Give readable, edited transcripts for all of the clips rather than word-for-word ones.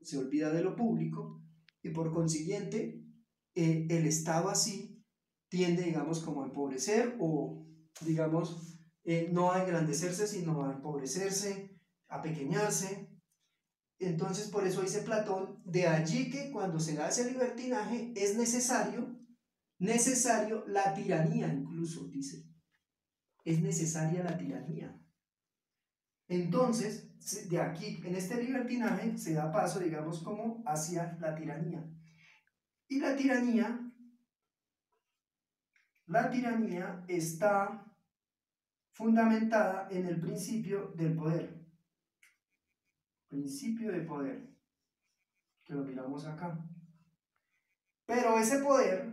se olvida de lo público y por consiguiente el Estado así tiende, digamos, como a empobrecer o, digamos, no a engrandecerse, sino a empobrecerse, a pequeñarse. Entonces, por eso dice Platón, de allí que cuando se da ese libertinaje es necesario la tiranía, incluso dice, es necesaria la tiranía. Entonces, de aquí, en este libertinaje, se da paso, digamos, como hacia la tiranía. Y la tiranía está fundamentada en el principio del poder. Principio de poder, que lo miramos acá. Pero ese poder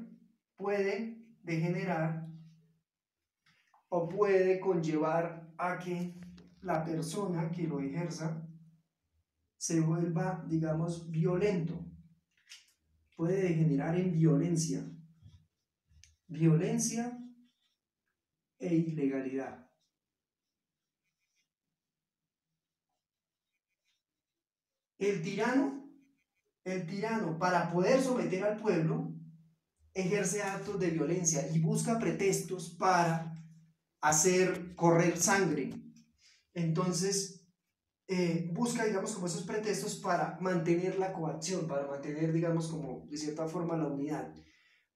puede degenerar o puede conllevar a que la persona que lo ejerza se vuelva, digamos, violento. Puede degenerar en violencia. Violencia e ilegalidad. El tirano, para poder someter al pueblo, ejerce actos de violencia y busca pretextos para hacer correr sangre. Entonces, busca, digamos, como esos pretextos para mantener la coacción, para mantener, digamos, como de cierta forma la unidad.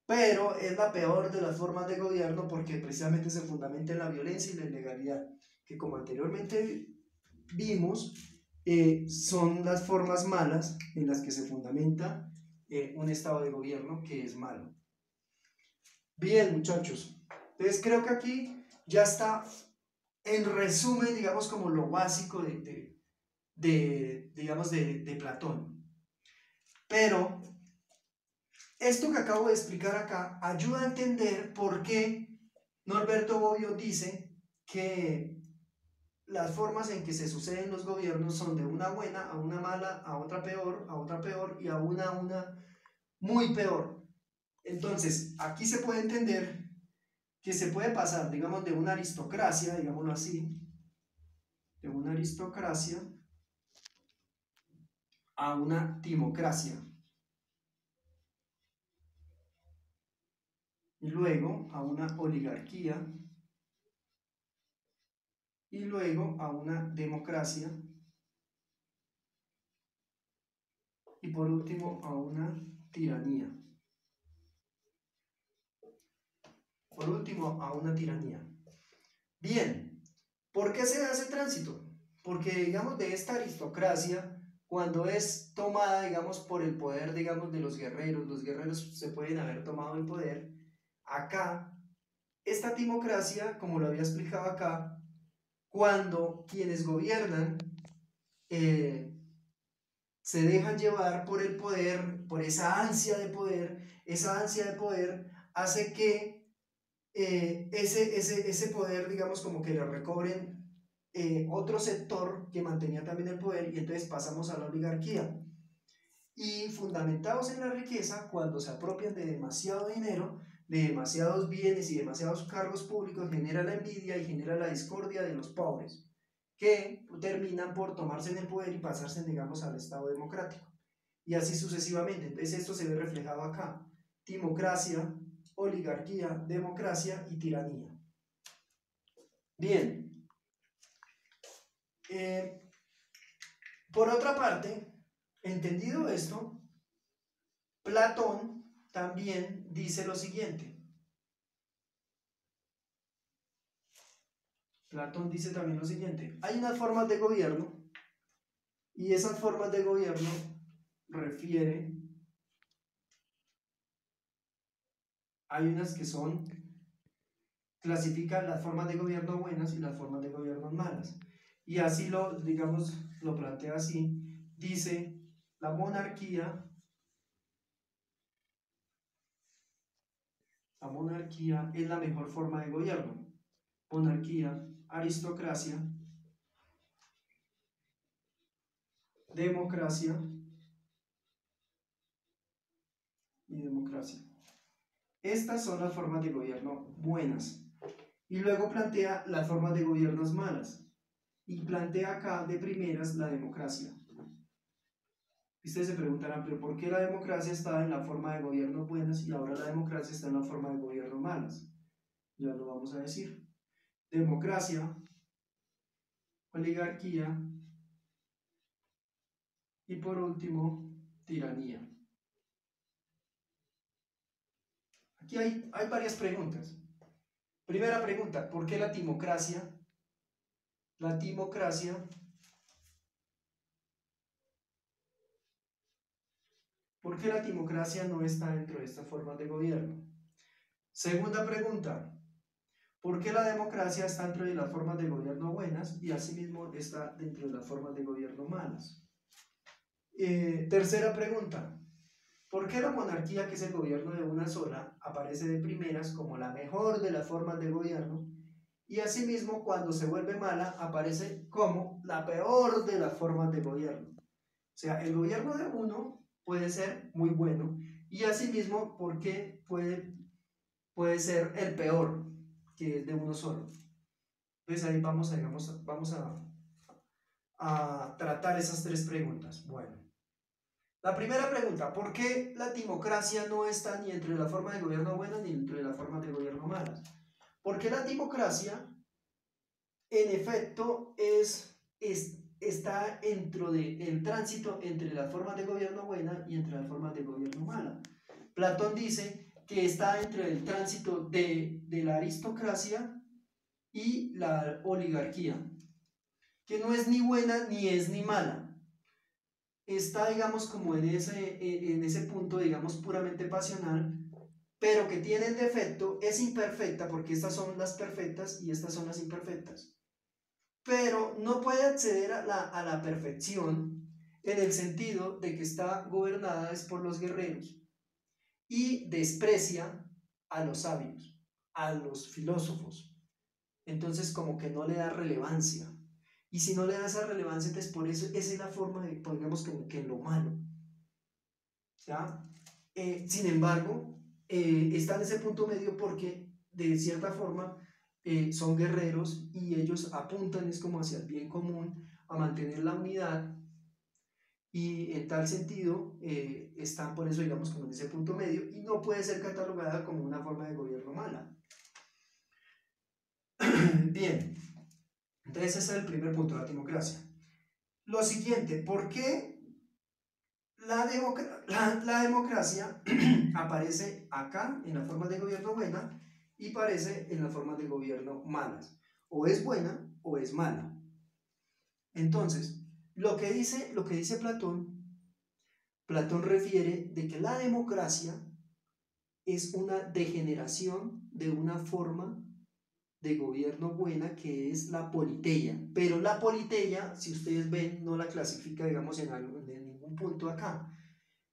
Pero es la peor de las formas de gobierno porque precisamente se fundamenta en la violencia y la ilegalidad, que como anteriormente vimos, son las formas malas en las que se fundamenta un estado de gobierno que es malo. Bien, muchachos, entonces creo que aquí ya está en resumen, digamos, como lo básico de Platón. Pero esto que acabo de explicar acá ayuda a entender por qué Norberto Bobbio dice que las formas en que se suceden los gobiernos son de una buena a una mala, a otra peor y a una muy peor. Entonces, aquí se puede entender que se puede pasar, digamos, de una aristocracia, digámoslo así, de una aristocracia a una timocracia. Y luego a una oligarquía. Y luego a una democracia. Y por último a una tiranía. Por último a una tiranía. Bien, ¿por qué se da ese tránsito? Porque, digamos, de esta aristocracia, cuando es tomada, digamos, por el poder, digamos, de los guerreros se pueden haber tomado el poder. Acá, esta timocracia, como lo había explicado acá, cuando quienes gobiernan se dejan llevar por el poder, por esa ansia de poder hace que ese poder, digamos, como que le recobren otro sector que mantenía también el poder y entonces pasamos a la oligarquía. Y fundamentados en la riqueza, cuando se apropian de demasiado dinero, de demasiados bienes y demasiados cargos públicos, genera la envidia y genera la discordia de los pobres, que terminan por tomarse en el poder y pasarse, digamos, al Estado democrático. Y así sucesivamente. Entonces esto se ve reflejado acá. Timocracia, oligarquía, democracia y tiranía. Bien. Por otra parte, entendido esto, Platón también dice lo siguiente. Platón dice también lo siguiente. Hay unas formas de gobierno y esas formas de gobierno hay unas que clasifican las formas de gobierno buenas y las formas de gobierno malas. Y así digamos, lo plantea así. Dice, la monarquía es la mejor forma de gobierno. Monarquía, aristocracia, democracia y democracia. Estas son las formas de gobierno buenas. Y luego plantea las formas de gobiernos malas. Y plantea acá de primeras la democracia. Ustedes se preguntarán, pero ¿por qué la democracia está en la forma de gobierno buenas y ahora la democracia está en la forma de gobierno malas? Ya lo vamos a decir. Democracia, oligarquía y por último, tiranía. Aquí hay varias preguntas. Primera pregunta, ¿por qué la timocracia? La timocracia, ¿por qué la timocracia no está dentro de estas formas de gobierno? Segunda pregunta, ¿por qué la democracia está dentro de las formas de gobierno buenas y asimismo está dentro de las formas de gobierno malas? Tercera pregunta, ¿por qué la monarquía, que es el gobierno de una sola, aparece de primeras como la mejor de las formas de gobierno y asimismo cuando se vuelve mala aparece como la peor de las formas de gobierno? O sea, el gobierno de uno puede ser muy bueno y asimismo porque puede ser el peor, que es de uno solo. Entonces ahí vamos a tratar esas tres preguntas. Bueno, la primera pregunta, ¿por qué la timocracia no está ni entre la forma de gobierno buena ni entre las formas de gobierno malas? Porque la timocracia, en efecto, está dentro del tránsito entre las formas de gobierno buena y entre las formas de gobierno mala. Platón dice que está entre el tránsito de la aristocracia y la oligarquía, que no es ni buena ni es ni mala. Está, digamos, como en ese punto, digamos, puramente pasional, pero que tiene el defecto, es imperfecta, porque estas son las perfectas y estas son las imperfectas. Pero no puede acceder a la perfección en el sentido de que está gobernada es por los guerreros y desprecia a los sabios, a los filósofos. Entonces como que no le da relevancia. Y si no le da esa relevancia, entonces por eso esa es la forma de, pongamos como que lo malo. ¿Ya? Sin embargo, está en ese punto medio porque de cierta forma son guerreros y ellos apuntan es como hacia el bien común, a mantener la unidad y en tal sentido están por eso digamos como en ese punto medio y no puede ser catalogada como una forma de gobierno mala. Bien, entonces ese es el primer punto, la democracia. Lo siguiente, ¿por qué la democracia aparece acá en las formas de gobierno buena y aparece en las formas de gobierno malas? O es buena o es mala. Entonces, lo que dice Platón refiere de que la democracia es una degeneración de una forma de gobierno buena que es la politeia. Pero la politeia, si ustedes ven, no la clasifica, digamos, en ningún punto acá,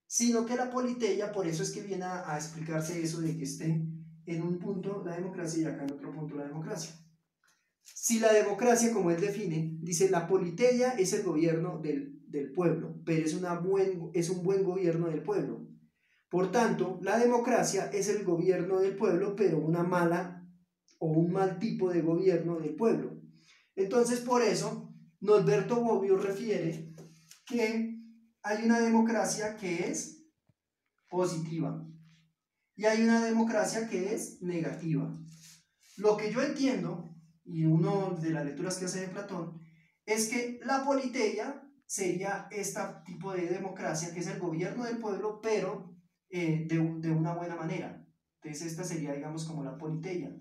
sino que la politeia, por eso es que viene a explicarse eso de que esté en un punto la democracia y acá en otro punto la democracia. Si la democracia, como él define, dice la politeia es el gobierno del pueblo, pero es un buen gobierno del pueblo. Por tanto, la democracia es el gobierno del pueblo, pero una mala o un mal tipo de gobierno del pueblo. Entonces, por eso, Norberto Bobbio refiere que hay una democracia que es positiva y hay una democracia que es negativa. Lo que yo entiendo, y uno de las lecturas que hace de Platón, es que la politeia sería este tipo de democracia que es el gobierno del pueblo, pero de una buena manera. Entonces esta sería, digamos, como la politeia.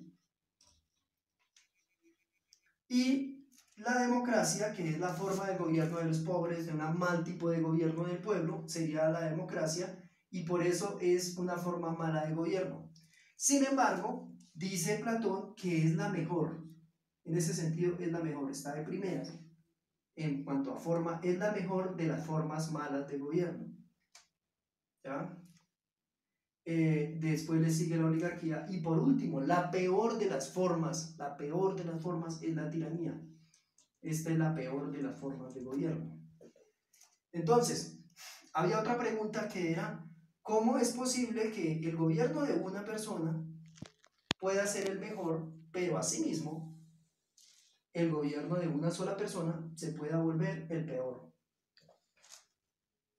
Y la democracia, que es la forma de gobierno de los pobres, de un mal tipo de gobierno del pueblo, sería la democracia, y por eso es una forma mala de gobierno. Sin embargo, dice Platón que es la mejor. En ese sentido, es la mejor, está de primeras. En cuanto a forma, es la mejor de las formas malas de gobierno. ¿Ya? Después le sigue la oligarquía y por último, la peor de las formas es la tiranía. Esta es la peor de las formas de gobierno. Entonces, había otra pregunta que era, ¿cómo es posible que el gobierno de una persona pueda ser el mejor, pero asimismo el gobierno de una sola persona se pueda volver el peor?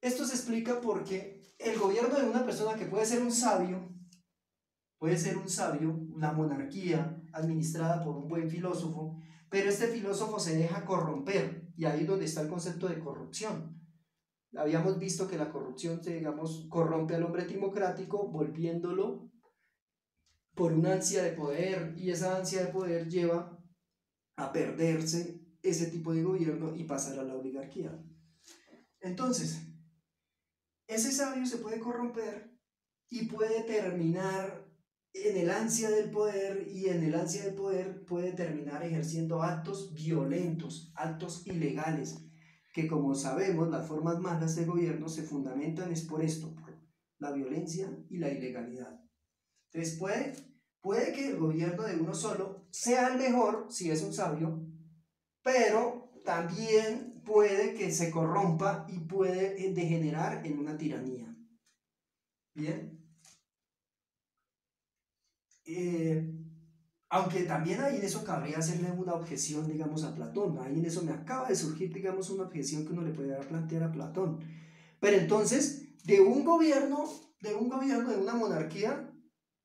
Esto se explica porque el gobierno de una persona que puede ser un sabio, una monarquía administrada por un buen filósofo, pero este filósofo se deja corromper, y ahí es donde está el concepto de corrupción. Habíamos visto que la corrupción, digamos, corrompe al hombre democrático, volviéndolo por una ansia de poder, y esa ansia de poder lleva a perderse ese tipo de gobierno y pasar a la oligarquía. Entonces, ese sabio se puede corromper y puede terminar en el ansia del poder, y en el ansia del poder puede terminar ejerciendo actos violentos, actos ilegales, que como sabemos las formas malas de gobierno se fundamentan es por esto, por la violencia y la ilegalidad. Entonces puede que el gobierno de uno solo sea el mejor si es un sabio, pero también puede que se corrompa y puede degenerar en una tiranía. Bien. Aunque también ahí en eso cabría hacerle una objeción, digamos, a Platón. Ahí en eso me acaba de surgir, digamos, una objeción que uno le puede plantear a Platón. Pero entonces, de un gobierno, de una monarquía,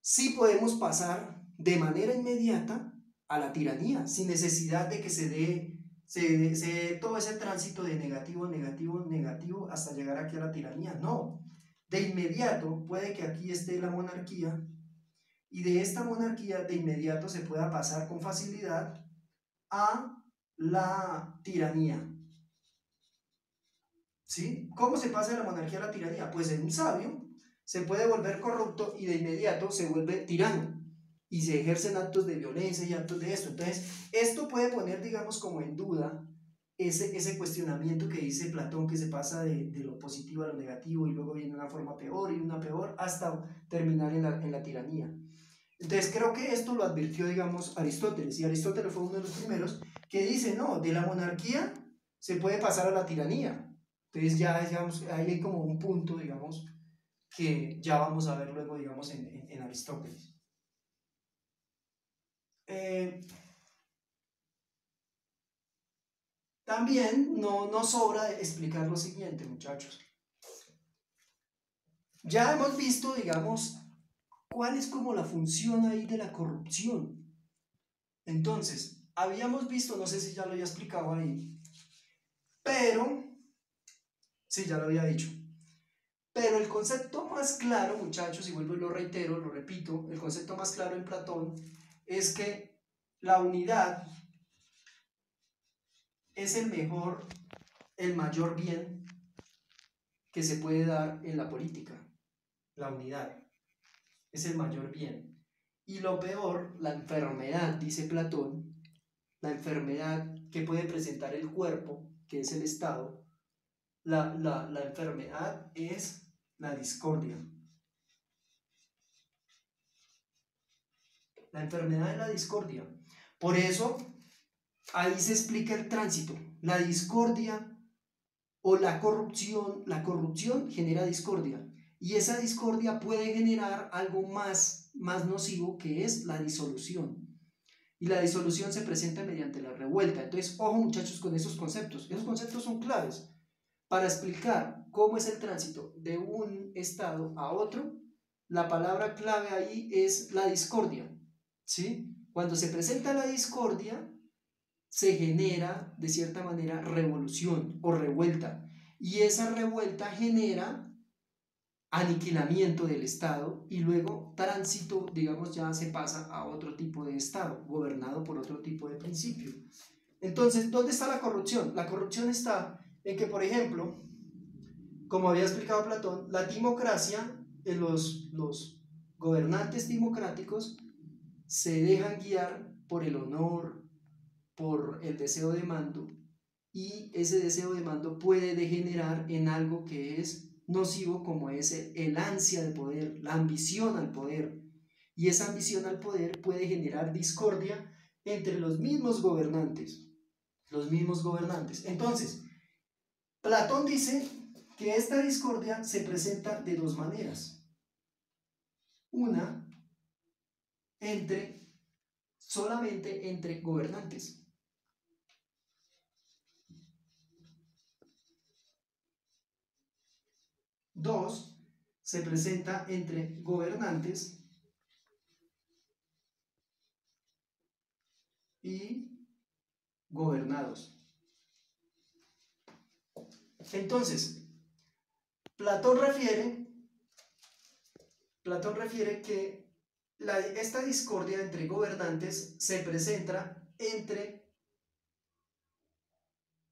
sí podemos pasar de manera inmediata a la tiranía, sin necesidad de que se dé todo ese tránsito de negativo, negativo, negativo, hasta llegar aquí a la tiranía. No, de inmediato puede que aquí esté la monarquía, y de esta monarquía de inmediato se pueda pasar con facilidad a la tiranía. ¿Sí? ¿Cómo se pasa de la monarquía a la tiranía? Pues en un sabio se puede volver corrupto y de inmediato se vuelve tirano y se ejercen actos de violencia y actos de esto. Entonces, esto puede poner, digamos, como en duda ese cuestionamiento que dice Platón, que se pasa de lo positivo a lo negativo y luego viene una forma peor y una peor hasta terminar en la tiranía. Entonces creo que esto lo advirtió, digamos, Aristóteles, y Aristóteles fue uno de los primeros que dice, no, de la monarquía se puede pasar a la tiranía. Entonces ya, digamos, ahí hay como un punto, digamos, que ya vamos a ver luego, digamos, en Aristóteles. También no sobra explicar lo siguiente, muchachos. Ya hemos visto, digamos, cuál es como la función ahí de la corrupción. Entonces, habíamos visto, no sé si ya lo había explicado ahí, pero, sí, ya lo había dicho, pero el concepto más claro, muchachos, y vuelvo y lo reitero, lo repito, el concepto más claro en Platón es que la unidad es el mayor bien que se puede dar en la política. La unidad es el mayor bien. Y lo peor, la enfermedad, dice Platón, la enfermedad que puede presentar el cuerpo, que es el Estado, la enfermedad es la discordia. La enfermedad es la discordia. Por eso, ahí se explica el tránsito. La discordia o la corrupción genera discordia. Y esa discordia puede generar algo más nocivo, que es la disolución. Y la disolución se presenta mediante la revuelta. Entonces, ojo muchachos con esos conceptos. Esos conceptos son claves para explicar cómo es el tránsito de un estado a otro. La palabra clave ahí es la discordia, ¿sí? Cuando se presenta la discordia, se genera de cierta manera revolución o revuelta, y esa revuelta genera aniquilamiento del Estado y luego tránsito, digamos, ya se pasa a otro tipo de Estado, gobernado por otro tipo de principio. Entonces, ¿dónde está la corrupción? La corrupción está en que, por ejemplo, como había explicado Platón, la democracia, los gobernantes democráticos se dejan guiar por el honor, por el deseo de mando, y ese deseo de mando puede degenerar en algo que es nocivo, como es el ansia de poder, la ambición al poder, y esa ambición al poder puede generar discordia entre los mismos gobernantes. Entonces, Platón dice que esta discordia se presenta de dos maneras. Una, solamente entre gobernantes. 2 se presenta entre gobernantes y gobernados. Entonces, Platón refiere que esta discordia entre gobernantes se presenta entre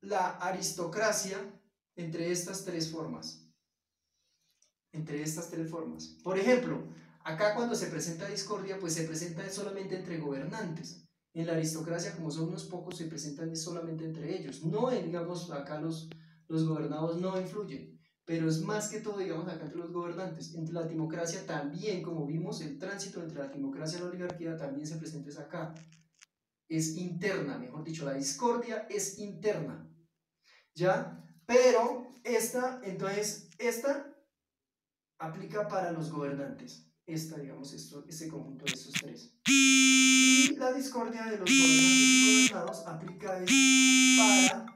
la aristocracia, entre estas tres formas. Por ejemplo, acá cuando se presenta discordia, pues se presenta solamente entre gobernantes. En la aristocracia, como son unos pocos, se presentan solamente entre ellos. No, digamos, acá los gobernados no influyen, pero es más que todo, digamos, acá entre los gobernantes. Entre la timocracia también, como vimos, el tránsito entre la timocracia y la oligarquía también se presenta acá. Es interna, mejor dicho, la discordia es interna. ¿Ya? Pero esta aplica para los gobernantes. Digamos, este conjunto de estos tres. Y la discordia de los gobernantes y gobernados aplica para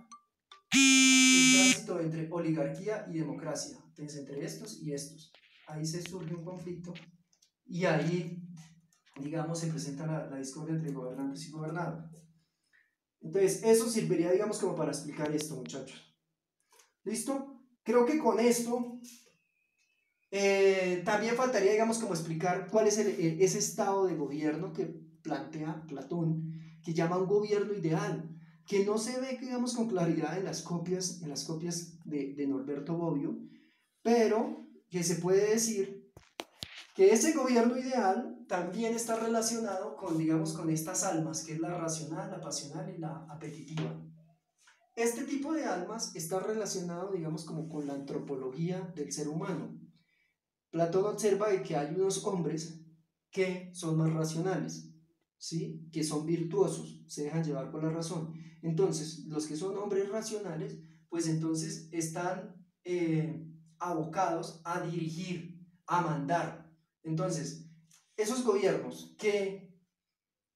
el tránsito entre oligarquía y democracia. Entonces, entre estos y estos. Ahí se surge un conflicto y ahí, digamos, se presenta la discordia entre gobernantes y gobernados. Entonces, eso serviría, digamos, como para explicar esto, muchachos. ¿Listo? Creo que con esto también faltaría, digamos, como explicar cuál es ese estado de gobierno que plantea Platón, que llama un gobierno ideal, que no se ve, digamos, con claridad en las copias de Norberto Bobbio, pero que se puede decir que ese gobierno ideal también está relacionado con, digamos, con estas almas, que es la racional, la pasional y la apetitiva. Este tipo de almas está relacionado, digamos, como con la antropología del ser humano. Platón observa que hay unos hombres que son más racionales, ¿sí? Que son virtuosos, se dejan llevar por la razón. Entonces, los que son hombres racionales, pues entonces están abocados a dirigir, a mandar. Entonces, esos gobiernos que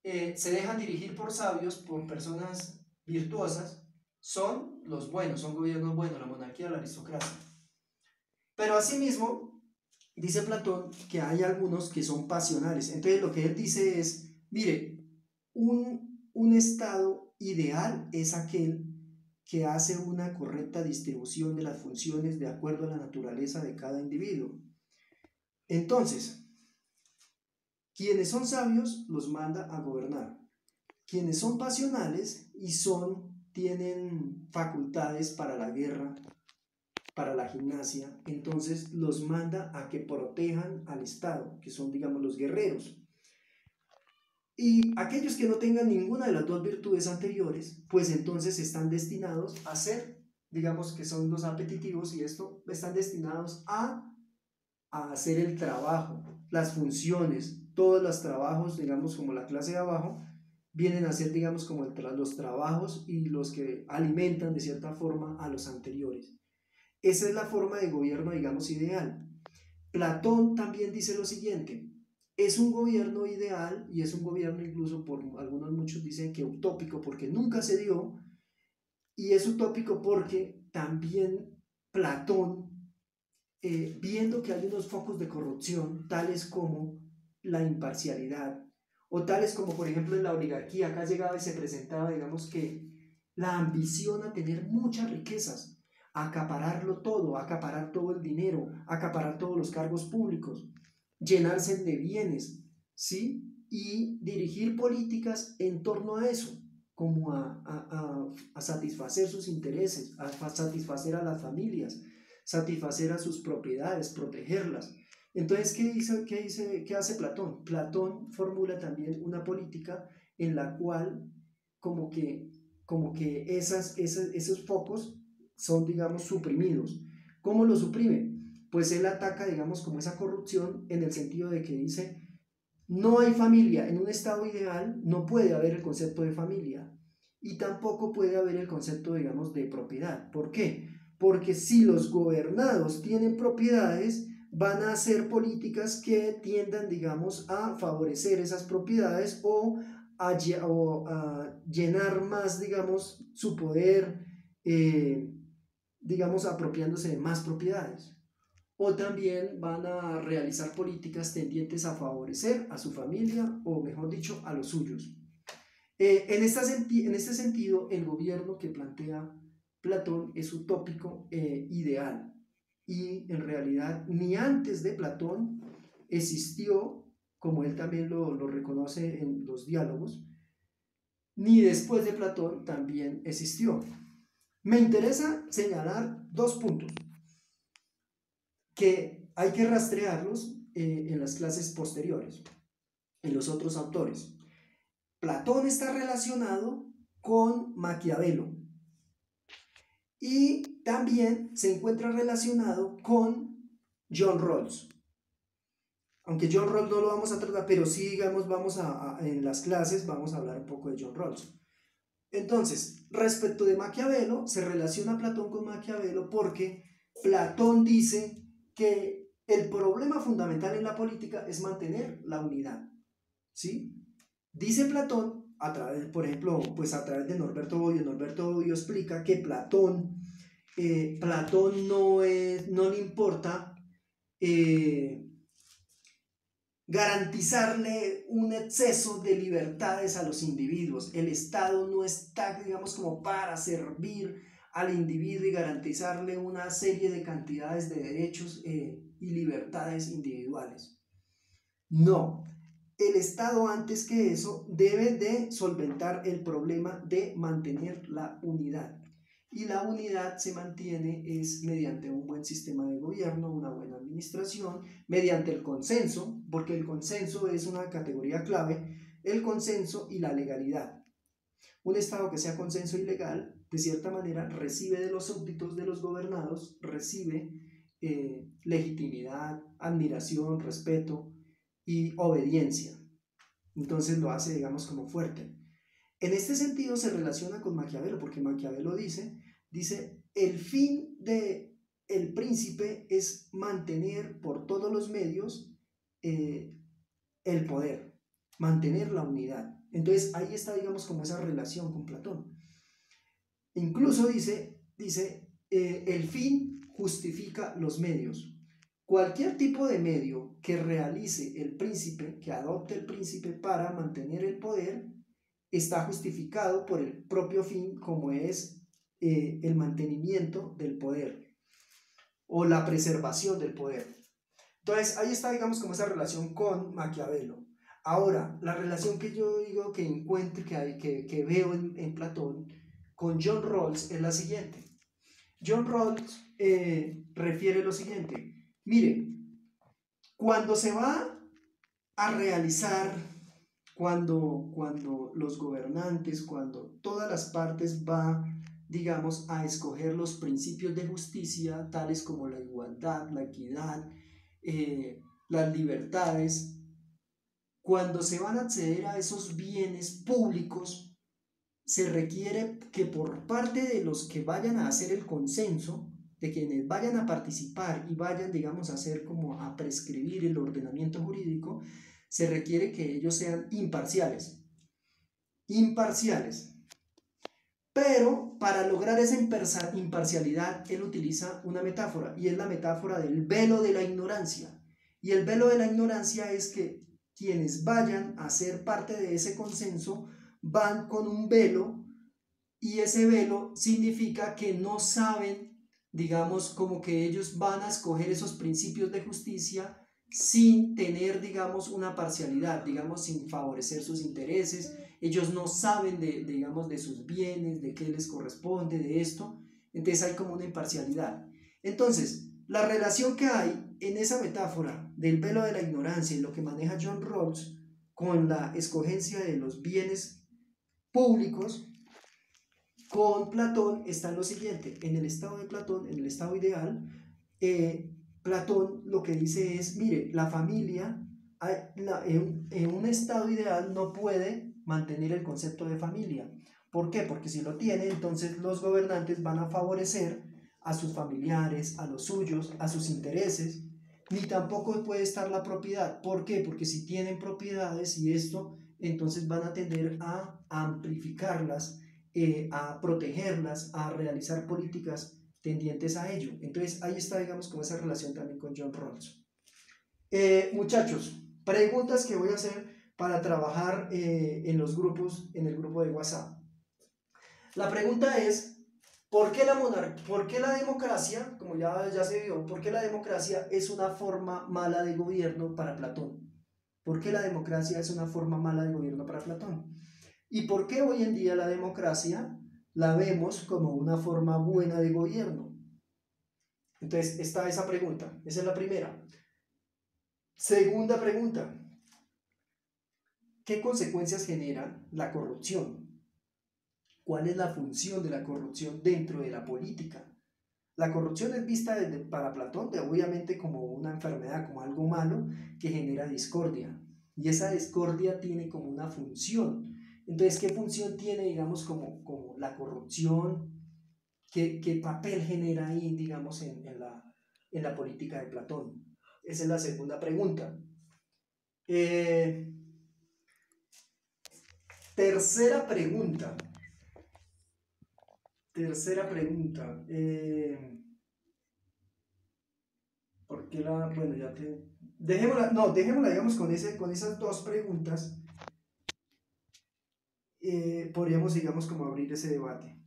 se dejan dirigir por sabios, por personas virtuosas, son los buenos, son gobiernos buenos, la monarquía, la aristocracia. Pero asimismo, dice Platón que hay algunos que son pasionales. Entonces lo que él dice es, mire, un estado ideal es aquel que hace una correcta distribución de las funciones de acuerdo a la naturaleza de cada individuo. Entonces, quienes son sabios los manda a gobernar. Quienes son pasionales y tienen facultades para la guerra, para la gimnasia, entonces los manda a que protejan al Estado, que son, digamos, los guerreros. Y aquellos que no tengan ninguna de las dos virtudes anteriores, pues entonces están destinados a ser, digamos que son los apetitivos y esto, están destinados a hacer el trabajo, las funciones, todos los trabajos, digamos, como la clase de abajo, vienen a ser, digamos, como los trabajos y los que alimentan de cierta forma a los anteriores. Esa es la forma de gobierno, digamos, ideal. Platón también dice lo siguiente, es un gobierno ideal y es un gobierno incluso por muchos dicen que utópico porque nunca se dio, y es utópico porque también Platón, viendo que hay unos focos de corrupción tales como la imparcialidad o tales como por ejemplo en la oligarquía, acá llegaba y se presentaba, digamos, que la ambición a tener muchas riquezas, acaparar todo el dinero, acaparar todos los cargos públicos, llenarse de bienes, ¿sí? Y dirigir políticas en torno a eso, como a satisfacer sus intereses, a satisfacer a las familias, satisfacer a sus propiedades, protegerlas. Entonces, ¿qué hace Platón? Platón formula también una política en la cual como que esos focos son, digamos, suprimidos. ¿Cómo lo suprime? Pues él ataca, digamos, como esa corrupción en el sentido de que dice, no hay familia, en un estado ideal no puede haber el concepto de familia y tampoco puede haber el concepto, digamos, de propiedad. ¿Por qué? Porque si los gobernados tienen propiedades, van a hacer políticas que tiendan, digamos, a favorecer esas propiedades o a llenar más, digamos, su poder, digamos, apropiándose de más propiedades. o también van a realizar políticas tendientes a favorecer a su familia o, mejor dicho, a los suyos. En este sentido, el gobierno que plantea Platón es utópico e ideal, y en realidad ni antes de Platón existió, como él también lo reconoce en los diálogos, ni después de Platón también existió. Me interesa señalar dos puntos que hay que rastrearlos en las clases posteriores, en los otros autores. Platón está relacionado con Maquiavelo y también se encuentra relacionado con John Rawls. Aunque John Rawls no lo vamos a tratar, pero sí, digamos, en las clases vamos a hablar un poco de John Rawls. Entonces, respecto de Maquiavelo, se relaciona Platón con Maquiavelo porque Platón dice que el problema fundamental en la política es mantener la unidad, ¿sí? Dice Platón, por ejemplo, pues a través de Norberto Bobbio explica que Platón no le importa garantizarle un exceso de libertades a los individuos. El Estado no está, digamos, como para servir al individuo y garantizarle una serie de cantidades de derechos y libertades individuales. No, el Estado antes que eso debe de solventar el problema de mantener la unidad. Y la unidad se mantiene es mediante un buen sistema de gobierno, una buena administración, mediante el consenso, porque el consenso es una categoría clave, el consenso y la legalidad. Un Estado que sea consenso y legal, de cierta manera, recibe de los súbditos de los gobernados, recibe legitimidad, admiración, respeto y obediencia. Entonces lo hace, digamos, como fuerte. En este sentido se relaciona con Maquiavelo, porque Maquiavelo dice, el fin del príncipe es mantener por todos los medios el poder, mantener la unidad. Entonces ahí está, digamos, como esa relación con Platón. Incluso dice el fin justifica los medios. Cualquier tipo de medio que realice el príncipe, que adopte el príncipe para mantener el poder, está justificado por el propio fin, como es el mantenimiento del poder o la preservación del poder. Entonces ahí está, digamos, como esa relación con Maquiavelo. Ahora, la relación que yo digo que encuentro, que veo en Platón con John Rawls es la siguiente. John Rawls refiere lo siguiente: mire, cuando se va a realizar, cuando los gobernantes, cuando todas las partes van, digamos, a escoger los principios de justicia, tales como la igualdad, la equidad, las libertades, cuando se van a acceder a esos bienes públicos, se requiere que por parte de los que vayan a hacer el consenso, de quienes vayan a participar y vayan, digamos, a hacer como a prescribir el ordenamiento jurídico, se requiere que ellos sean imparciales. Pero para lograr esa imparcialidad, él utiliza una metáfora, y es la metáfora del velo de la ignorancia. Y el velo de la ignorancia es que quienes vayan a ser parte de ese consenso van con un velo, y ese velo significa que no saben, digamos, como que ellos van a escoger esos principios de justicia sin tener, digamos, una parcialidad, digamos, sin favorecer sus intereses. Ellos no saben digamos, de sus bienes, de qué les corresponde, de esto. Entonces hay como una imparcialidad. Entonces, la relación que hay en esa metáfora del velo de la ignorancia y lo que maneja John Rawls con la escogencia de los bienes públicos, con Platón está lo siguiente: en el estado de Platón, en el estado ideal, Platón lo que dice es, mire, la familia en un estado ideal no puede mantener el concepto de familia. ¿Por qué? Porque si lo tiene, entonces los gobernantes van a favorecer a sus familiares, a los suyos, a sus intereses, ni tampoco puede estar la propiedad. ¿Por qué? Porque si tienen propiedades y esto, entonces van a tender a amplificarlas, a protegerlas, a realizar políticas tendientes a ello. Entonces ahí está, digamos, como esa relación también con John Rawls. Muchachos, preguntas que voy a hacer para trabajar en los grupos, en el grupo de WhatsApp. La pregunta es, ¿por qué la democracia, como ya se vio, por qué la democracia es una forma mala de gobierno para Platón? ¿Por qué la democracia es una forma mala de gobierno para Platón? ¿Y por qué hoy en día la democracia la vemos como una forma buena de gobierno? Entonces está esa pregunta, esa es la primera. Segunda pregunta, ¿qué consecuencias genera la corrupción? ¿Cuál es la función de la corrupción dentro de la política? La corrupción es vista para Platón obviamente como una enfermedad, como algo malo que genera discordia. Y esa discordia tiene como una función. Entonces, ¿qué función tiene, digamos, como la corrupción? ¿Qué papel genera ahí, digamos, en la política de Platón? Esa es la segunda pregunta. Tercera pregunta. ¿Por qué bueno, dejémosla, digamos, con esas dos preguntas. Podríamos, digamos, como abrir ese debate.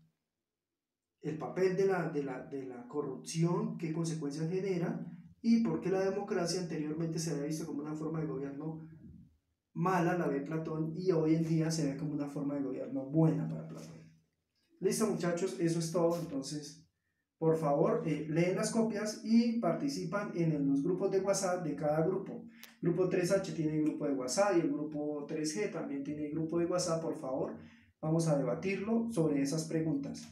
El papel de la corrupción, qué consecuencias genera, y por qué la democracia anteriormente se había visto como una forma de gobierno mala, la ve Platón, y hoy en día se ve como una forma de gobierno buena para Platón. Listo, muchachos, eso es todo. Entonces, por favor, leen las copias y participan en los grupos de WhatsApp de cada grupo. Grupo 3H tiene grupo de WhatsApp y el grupo 3G también tiene grupo de WhatsApp. Por favor, vamos a debatirlo sobre esas preguntas.